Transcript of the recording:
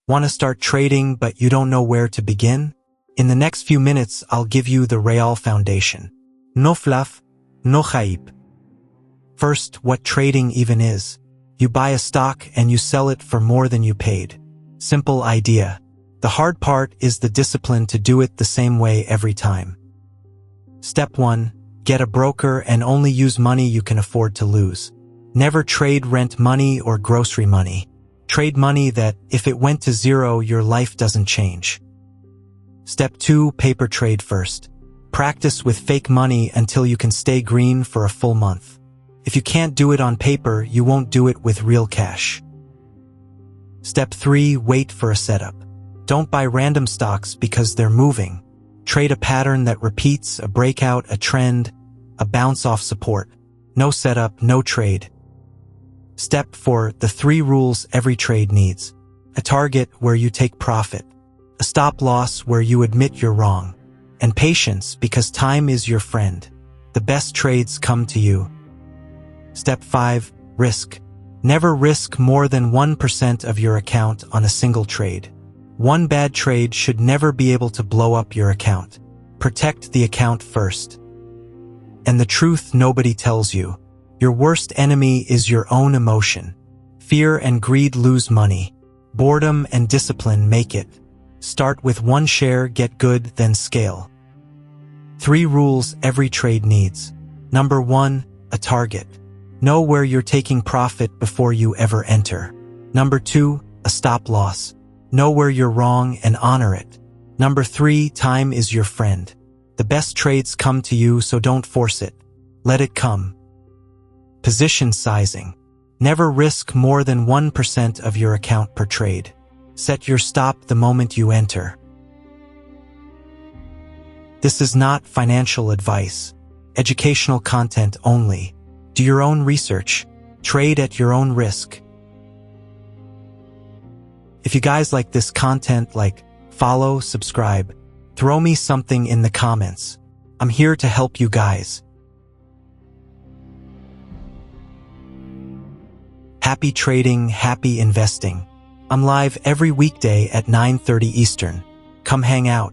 Want to start trading but you don't know where to begin? In the next few minutes, I'll give you the real foundation. No fluff, no hype. First, what trading even is. You buy a stock and you sell it for more than you paid. Simple idea. The hard part is the discipline to do it the same way every time. Step 1. Get a broker and only use money you can afford to lose. Never trade rent money or grocery money. Trade money that, if it went to zero, your life doesn't change. Step 2. Paper trade first. Practice with fake money until you can stay green for a full month. If you can't do it on paper, you won't do it with real cash. Step 3. Wait for a setup. Don't buy random stocks because they're moving. Trade a pattern that repeats, a breakout, a trend, a bounce off support. No setup, no trade. Step 4. The 3 rules every trade needs. A target where you take profit. A stop loss where you admit you're wrong. And patience, because time is your friend. The best trades come to you. Step 5. Risk. Never risk more than 1% of your account on a single trade. One bad trade should never be able to blow up your account. Protect the account first. And the truth nobody tells you. Your worst enemy is your own emotion. Fear and greed lose money. Boredom and discipline make it. Start with 1 share, get good, then scale. 3 rules every trade needs. Number 1. A target. Know where you're taking profit before you ever enter. Number 2. A stop loss. Know where you're wrong and honor it. Number 3. Time is your friend. The best trades come to you, so don't force it. Let it come. Position sizing. Never risk more than 1% of your account per trade. Set your stop the moment you enter. This is not financial advice. Educational content only. Do your own research. Trade at your own risk. If you guys like this content, like, follow, subscribe. Throw me something in the comments. I'm here to help you guys. Happy trading, happy investing. I'm live every weekday at 9:30 Eastern. Come hang out.